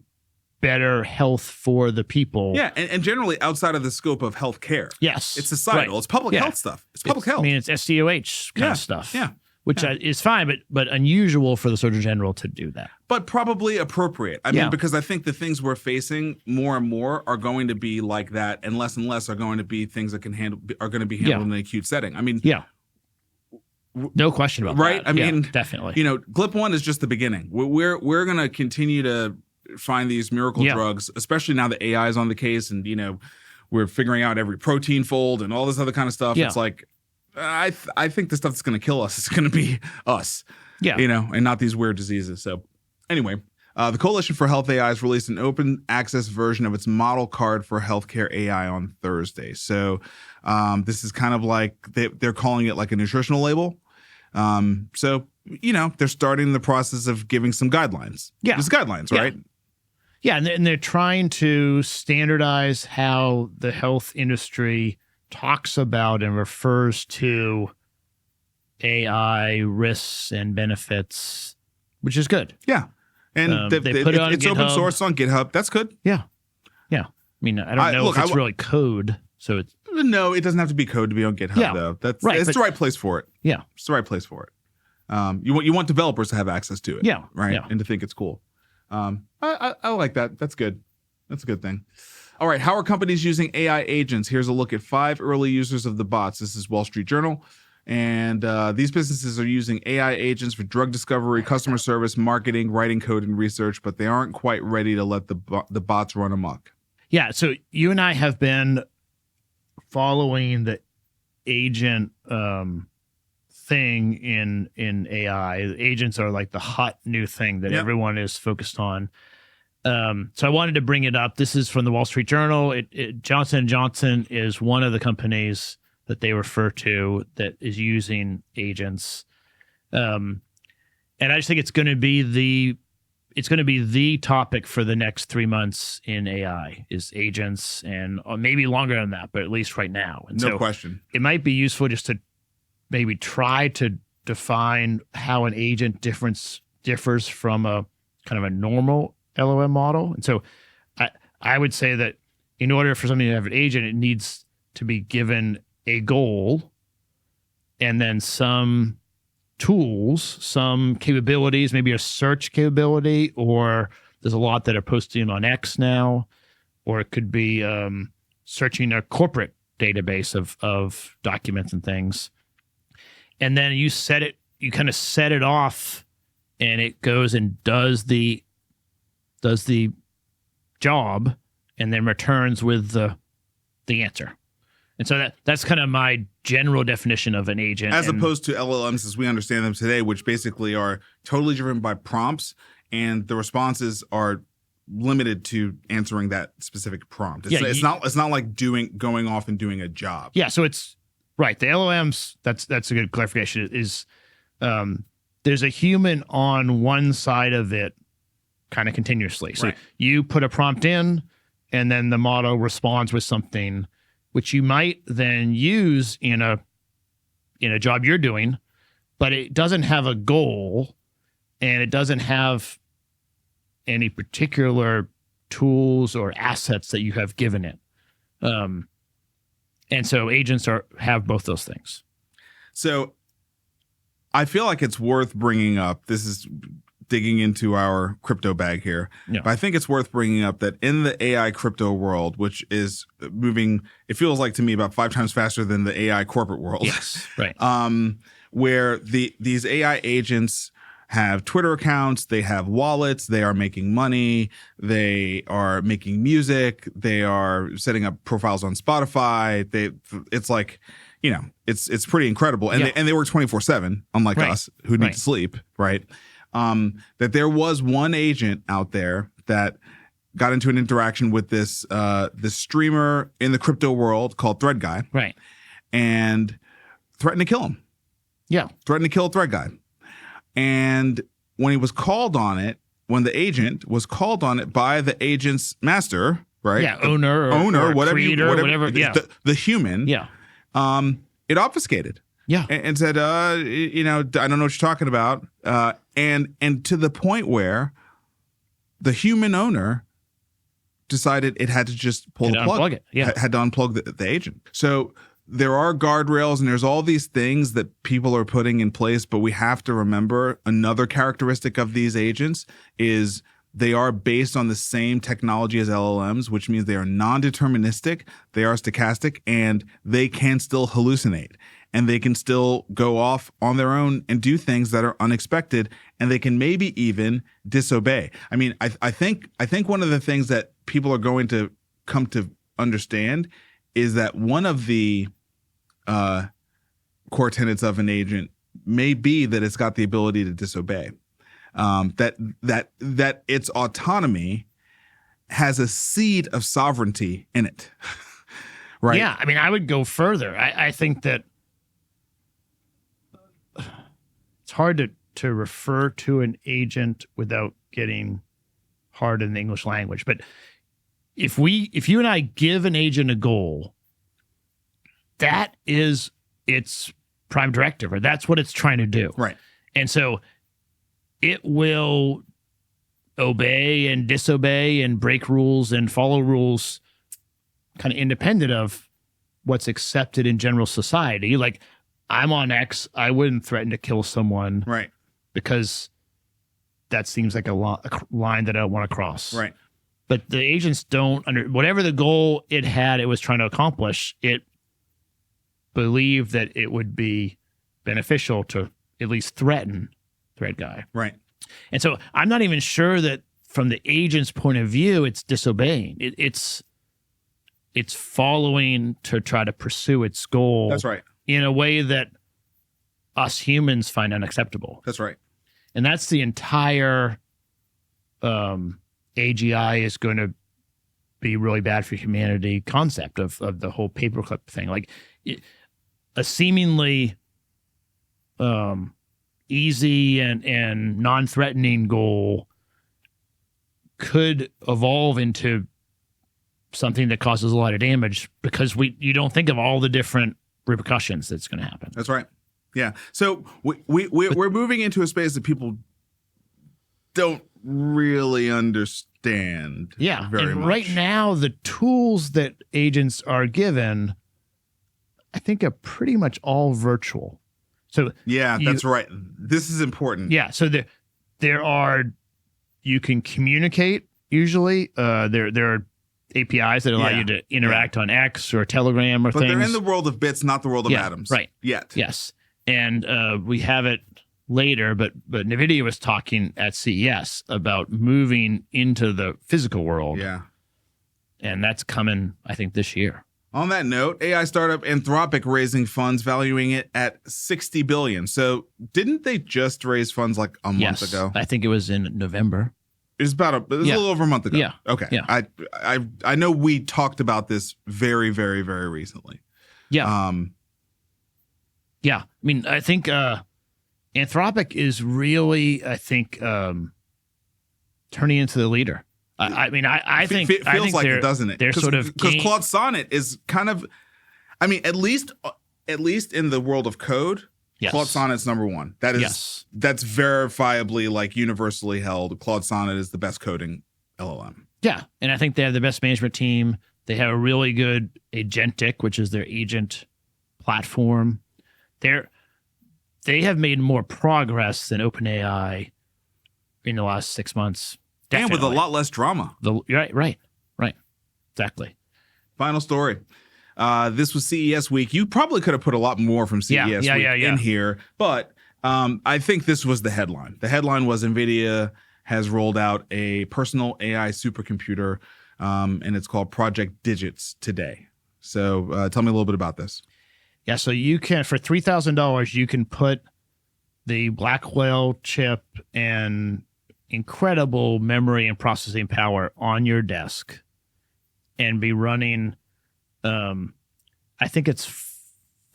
better health for the people. Yeah, and generally outside of the scope of healthcare. Yes. It's societal. Right. It's public health stuff. It's public health. I mean, it's SDOH kind of stuff. Yeah. Which is fine, but unusual for the Surgeon General to do that. But probably appropriate. I mean, because I think the things we're facing more and more are going to be like that, and less are going to be things that are going to be handled in an acute setting. I mean, no question about that. I mean, definitely. GLP-1 is just the beginning. We're going to continue to find these miracle drugs, especially now that AI is on the case, and we're figuring out every protein fold and all this other kind of stuff. It's like I think the stuff that's going to kill us is going to be us, and not these weird diseases. So anyway, the Coalition for Health AI has released an open access version of its model card for healthcare AI on Thursday. So this is kind of like they're calling it like a nutritional label. So they're starting the process of giving some guidelines. Just guidelines, right? Yeah, and they're trying to standardize how the health industry talks about and refers to AI risks and benefits, which is good. Yeah, and they put it on it's GitHub. Open source on GitHub. That's good. Yeah. I mean, I don't know if it's really code, so it's no, it doesn't have to be code to be on GitHub though. That's right. It's the right place for it. Yeah, it's the right place for it. You want developers to have access to it. Yeah, right, yeah. and to think it's cool. I like that. That's good. That's a good thing. All right. How are companies using AI agents? Here's a look at 5 early users of the bots. This is Wall Street Journal. And these businesses are using AI agents for drug discovery, customer service, marketing, writing code, and research, but they aren't quite ready to let the bots run amok. Yeah. So you and I have been following the agent thing in AI. Agents are like the hot new thing that everyone is focused on. So I wanted to bring it up. This is from the Wall Street Journal. Johnson & Johnson is one of the companies that they refer to that is using agents. And I just think it's going to be the topic for the next 3 months in AI is agents, and maybe longer than that, but at least right now. And no question. It might be useful just to maybe try to define how an agent differs from a kind of a normal LLM model. And so I would say that in order for something to have an agent, it needs to be given a goal and then some tools, some capabilities, maybe a search capability, or there's a lot that are posting on X now, or it could be searching a corporate database of documents and things. And then you kind of set it off, and it goes and does the job, and then returns with the answer. And so that's kind of my general definition of an agent. As opposed to LLMs as we understand them today, which basically are totally driven by prompts, and the responses are limited to answering that specific prompt. It's not like going off and doing a job. Yeah, so it's right. The LLMs, that's a good clarification, is there's a human on one side of it kind of continuously. So you put a prompt in, and then the model responds with something which you might then use in a job you're doing, but it doesn't have a goal, and it doesn't have any particular tools or assets that you have given it. And so agents have both those things. So I feel like it's worth bringing up. This is digging into our crypto bag here. Yeah. But I think it's worth bringing up that in the AI crypto world, which is moving, it feels like to me about 5 times faster than the AI corporate world. Yes, right. Where these AI agents have Twitter accounts, they have wallets, they are making money, they are making music, they are setting up profiles on Spotify. It's like, you know, it's pretty incredible. And they work 24/7, unlike us who need to sleep, right? That there was one agent out there that got into an interaction with this streamer in the crypto world called Thread Guy. Right. And threatened to kill him. Yeah. Threatened to kill Thread Guy. And when he was called on it, when the agent was called on it by the agent's master, right? Yeah, owner, or whatever, creator, whatever. Yeah. The human. Yeah. It obfuscated. Yeah. And said, you know, I don't know what you're talking about. And to the point where the human owner decided it had to just pull the plug. Unplug it. Yeah. Had to unplug the agent. So there are guardrails and there's all these things that people are putting in place, but we have to remember another characteristic of these agents is they are based on the same technology as LLMs, which means they are non-deterministic, they are stochastic, and they can still hallucinate. And they can still go off on their own and do things that are unexpected, and they can maybe even disobey. I mean, I think one of the things that people are going to come to understand is that one of the core tenets of an agent may be that it's got the ability to disobey. That its autonomy has a seed of sovereignty in it. Right? Yeah, I mean, I would go further. I think that it's hard to refer to an agent without getting hard in the English language. But if you and I give an agent a goal, that is its prime directive, or that's what it's trying to do. Right. And so it will obey and disobey and break rules and follow rules kind of independent of what's accepted in general society. Like, I'm on X, I wouldn't threaten to kill someone. Right. Because that seems like a line that I don't want to cross. Right. But the agents don't, whatever the goal it was trying to accomplish, it believed that it would be beneficial to at least threaten Thread Guy. Right. And so I'm not even sure that from the agent's point of view, it's disobeying. It's following to try to pursue its goal. That's right. In a way that us humans find unacceptable. That's right. And that's the entire AGI is going to be really bad for humanity concept of the whole paperclip thing. Like a seemingly easy and non-threatening goal could evolve into something that causes a lot of damage because you don't think of all the different repercussions that's going to happen. That's right. Yeah. So we're moving into a space that people don't really understand. Yeah. Very much. Right now, the tools that agents are given, I think, are pretty much all virtual. So yeah, that's right. This is important. Yeah. So there are, you can communicate usually. There are APIs that allow you to interact on X or Telegram or but things. They're in the world of bits, not the world of atoms. Right. Yet. Yes. And we have it later, but NVIDIA was talking at CES about moving into the physical world. Yeah. And that's coming, I think, this year. On that note, AI startup Anthropic raising funds, valuing it at $60 billion. So didn't they just raise funds like a month ago? I think it was in November. It was a little over a month ago. Yeah. Okay. Yeah. I know we talked about this very, very, very recently. Yeah. Yeah. I mean, I think Anthropic is really, I think, turning into the leader. I think it feels like it, doesn't it? They're sort of because Claude Sonnet is kind of, I mean, at least in the world of code, yes. Claude Sonnet's number one. That is that's verifiably like universally held. Claude Sonnet is the best coding LLM. Yeah, and I think they have the best management team. They have a really good agentic, which is their agent platform. They have made more progress than OpenAI in the last 6 months. And with a Definitely. lot less drama. Right. Exactly. Final story. This was CES week. You probably could have put a lot more from CES week in here, but I think this was the headline. The headline was NVIDIA has rolled out a personal AI supercomputer, and it's called Project Digits today. So tell me a little bit about this. Yeah, so you can, for $3,000, you can put the Blackwell chip and incredible memory and processing power on your desk and be running, I think it's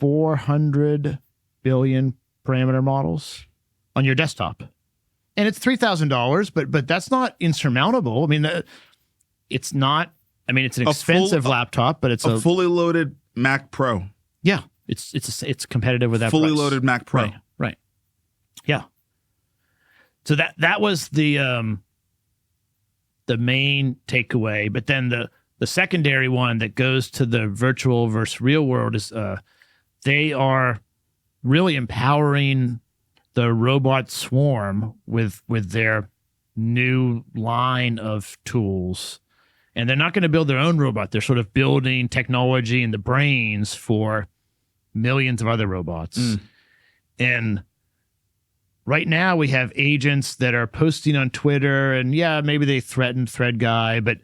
400 billion parameter models on your desktop. And it's $3,000, but that's not insurmountable. I mean, it's not, I mean, it's an expensive laptop, but it's a fully loaded Mac Pro. Yeah, it's competitive with that fully price. Loaded Mac Pro. Right. Yeah. So that was the main takeaway, but then the secondary one that goes to the virtual versus real world is they are really empowering the robot swarm with their new line of tools. And they're not going to build their own robot. They're sort of building technology and the brains for millions of other robots. And right now we have agents that are posting on Twitter, and yeah, maybe they threaten Thread Guy, but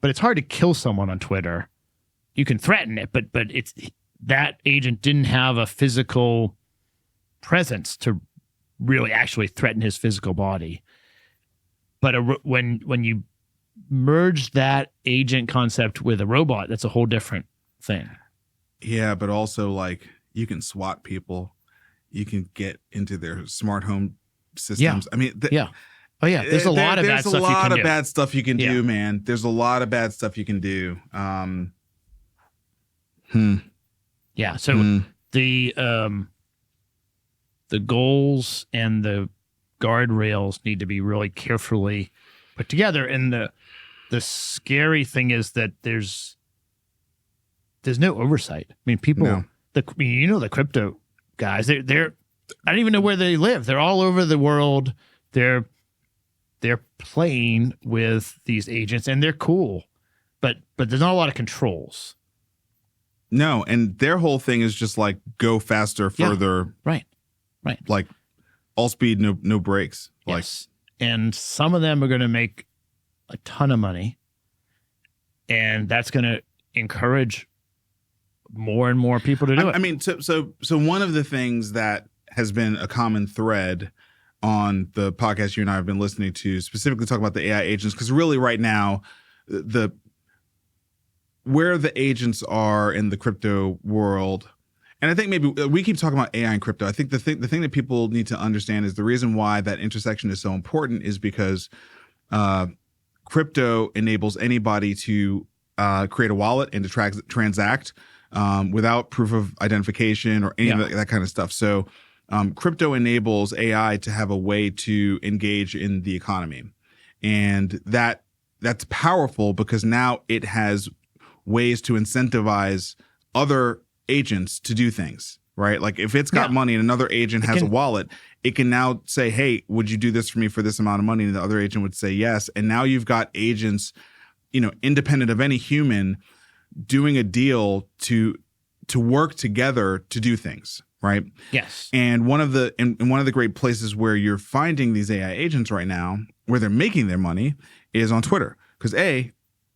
it's hard to kill someone on Twitter. You can threaten it, but it's that agent didn't have a physical presence to really actually threaten his physical body. But when you merge that agent concept with a robot, that's a whole different thing. Yeah, but also like you can SWAT people, you can get into their smart home systems. Yeah. I mean, There's a lot of bad stuff you can do. There's a lot of bad stuff you can do, man. There's a lot of bad stuff you can do. Yeah. So the goals and the guardrails need to be really carefully put together. And the scary thing is that there's no oversight. I mean, people, the crypto guys, they're I don't even know where they live. They're all over the world. They're playing with these agents and they're cool, but there's not a lot of controls. No, and their whole thing is just like go faster, further. Right. Like all speed, no brakes. Yes. And some of them are going to make a ton of money, and that's going to encourage more and more people to do it. I mean, so one of the things that has been a common thread on the podcast you and I have been listening to, specifically talking about the AI agents, because really right now, where the agents are in the crypto world, and I think maybe we keep talking about AI and crypto. I think the thing that people need to understand is the reason why that intersection is so important is because crypto enables anybody to create a wallet and to transact without proof of identification or any of that kind of stuff. So crypto enables AI to have a way to engage in the economy. And that's powerful because now it has ways to incentivize other agents to do things, right? Like if it's got money and another agent has a wallet, it can now say, hey, would you do this for me for this amount of money? And the other agent would say yes. And now you've got agents, independent of any human, doing a deal to work together to do things, right? Yes. And one of the great places where you're finding these AI agents right now, where they're making their money, is on Twitter. Because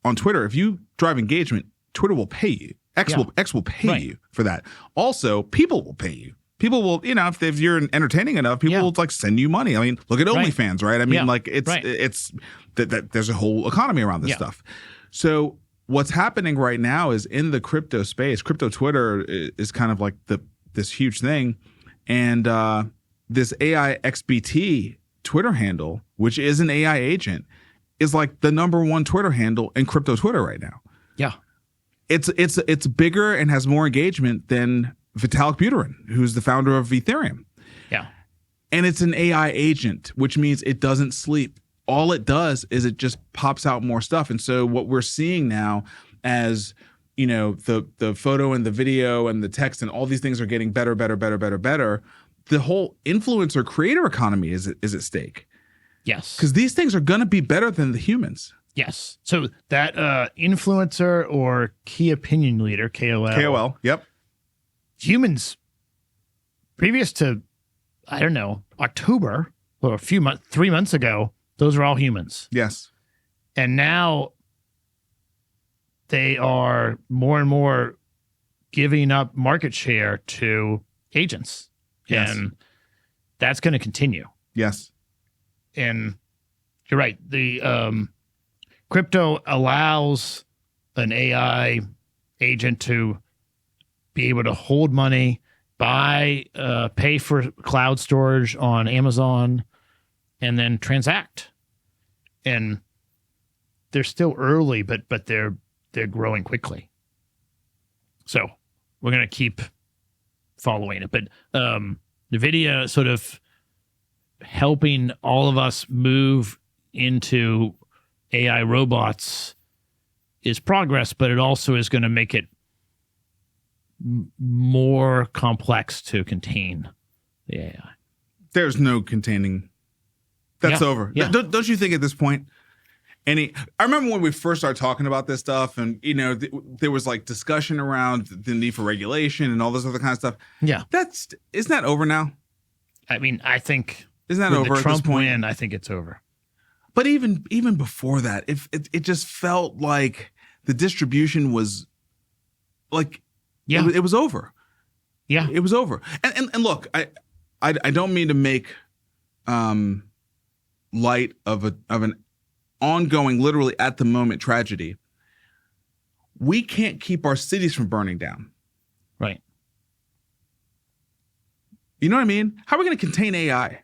on Twitter, if you drive engagement, Twitter will pay you. X will pay you for that. Also, people will pay you. People will, if you're entertaining enough, people will like send you money. I mean, look at OnlyFans, right? I mean, like it's that there's a whole economy around this stuff. So what's happening right now is in the crypto space, crypto Twitter is kind of like this huge thing. And this AI XBT Twitter handle, which is an AI agent, is like the number one Twitter handle in crypto Twitter right now. Yeah. It's bigger and has more engagement than Vitalik Buterin, who's the founder of Ethereum. Yeah. And it's an AI agent, which means it doesn't sleep. All it does is it just pops out more stuff. And so what we're seeing now as, the photo and the video and the text and all these things are getting better, the whole influencer creator economy is at stake. Yes. Because these things are going to be better than the humans. Yes. So that influencer or key opinion leader, KOL. Yep. Humans, previous to, I don't know, October or 3 months ago, those are all humans. Yes. And now they are more and more giving up market share to agents. Yes. And that's going to continue. Yes. And you're right. The crypto allows an AI agent to be able to hold money, pay for cloud storage on Amazon, and then transact. And they're still early, but they're growing quickly. So we're going to keep following it. But NVIDIA sort of helping all of us move into AI robots is progress, but it also is going to make it more complex to contain the AI. There's no containing. That's over. Yeah. Don't you think at this point? I remember when we first started talking about this stuff, and there was like discussion around the need for regulation and all this other kind of stuff. Yeah, isn't that over now? I mean, I think isn't that over the Trump at this point? win? I think it's over. But even before that, if it just felt like the distribution was like, it was over. Yeah, it was over. And look, I don't mean to make light of an ongoing, literally at the moment tragedy. We can't keep our cities from burning down. Right. You know what I mean? How are we going to contain AI?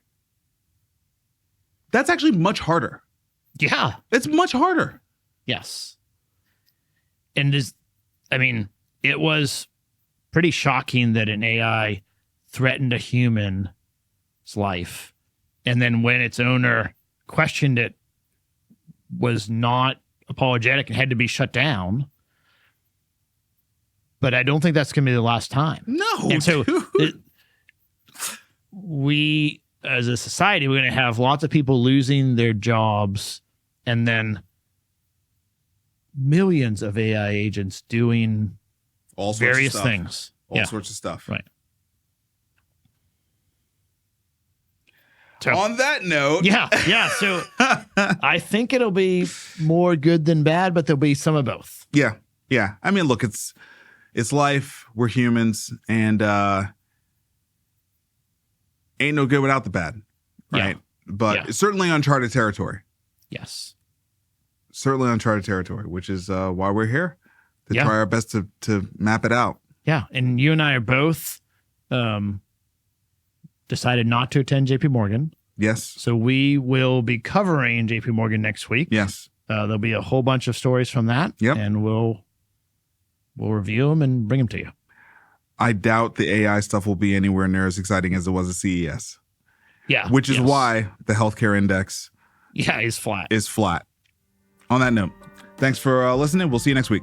That's actually much harder. Yeah. It's much harder. Yes. And it was pretty shocking that an AI threatened a human's life. And then when its owner questioned it, was not apologetic and had to be shut down. But I don't think that's going to be the last time. No. And so we, as a society, we're going to have lots of people losing their jobs, and then millions of AI agents doing all sorts various of stuff. things. All sorts of stuff. Right. So, on that note. Yeah. So I think it'll be more good than bad, but there'll be some of both. Yeah. I mean, look, it's life. We're humans, and ain't no good without the bad, right? Yeah. But it's certainly uncharted territory. Yes. Certainly uncharted territory, which is why we're here, to try our best to map it out. Yeah. And you and I are both decided not to attend JP Morgan. Yes. So we will be covering JP Morgan next week. Yes. There'll be a whole bunch of stories from that. Yep. And we'll review them and bring them to you. I doubt the AI stuff will be anywhere near as exciting as it was at CES. Yeah. Which is why the healthcare index is flat. On that note, thanks for listening. We'll see you next week.